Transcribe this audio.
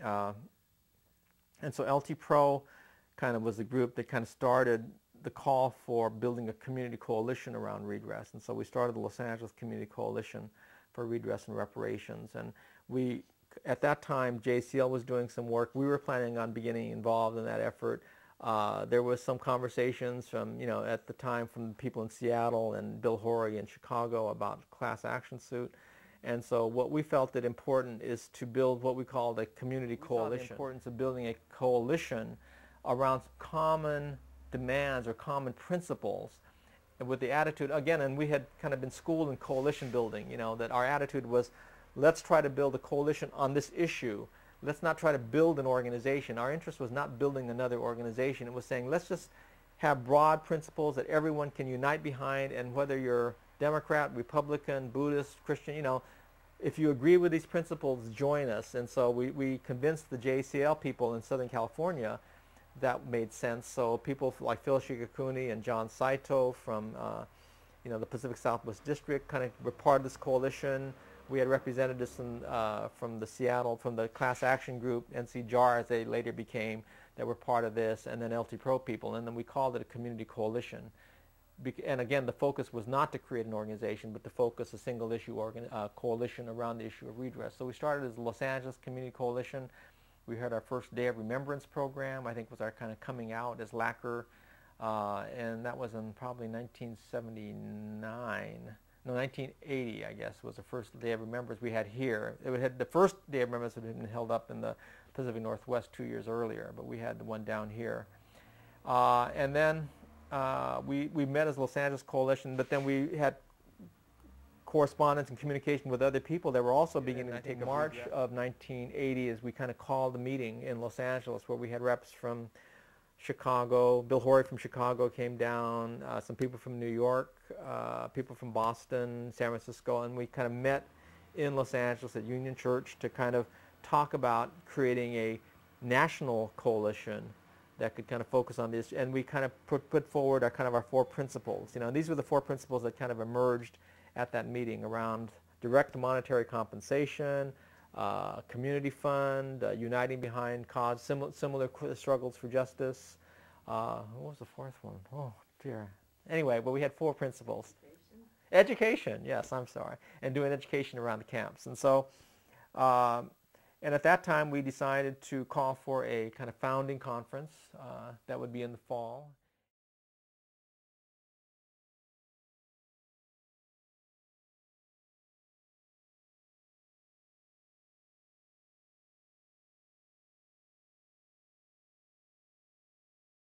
And so LT Pro kind of was the group that kind of started the call for building a community coalition around redress. And so we started the Los Angeles Community Coalition for Redress and Reparations. And we, at that time, JCL was doing some work. We were planning on beginning involved in that effort. There was some conversations from, at the time from people in Seattle and Bill Horry in Chicago about class action suit. And so what we felt that important is to build what we called a community coalition. The importance of building a coalition around common demands or common principles, and with the attitude, again, and we had kind of been schooled in coalition building, that our attitude was, let's try to build a coalition on this issue. Let's not try to build an organization. Our interest was not building another organization. It was saying, let's just have broad principles that everyone can unite behind, and whether you're Democrat, Republican, Buddhist, Christian, if you agree with these principles, join us. And so we convinced the JCL people in Southern California that made sense. So people like Phil Shigakuni and John Saito from the Pacific Southwest District kind of were part of this coalition. We had representatives from the Seattle, from the class action group, NCJAR as they later became, that were part of this, and then LT Pro people, and then we called it a community coalition. And again, the focus was not to create an organization, but to focus a single issue coalition around the issue of redress. So we started as the Los Angeles Community Coalition. We had our first Day of Remembrance program, I think was our kind of coming out as LACCRR, and that was in probably 1979. No, 1980, I guess, was the first Day of Remembrance we had here. The first Day of Remembrance had been held up in the Pacific Northwest 2 years earlier, but we had the one down here. And then we met as Los Angeles Coalition, but then we had correspondence and communication with other people that were also beginning to take up. March of 1980 is we kind of called the meeting in Los Angeles, where we had reps from Chicago. Bill Horry from Chicago came down, some people from New York, people from Boston, San Francisco, and we kind of met in Los Angeles at Union Church to kind of talk about creating a national coalition that could kind of focus on this. And we kind of put forward our 4 principles. These were the 4 principles that kind of emerged at that meeting around direct monetary compensation, community fund, uniting behind cause, similar struggles for justice. What was the 4th one? Oh, dear. Anyway, but we had 4 principles. Education, yes, I'm sorry. And doing education around the camps. And so, and at that time we decided to call for a kind of founding conference that would be in the fall.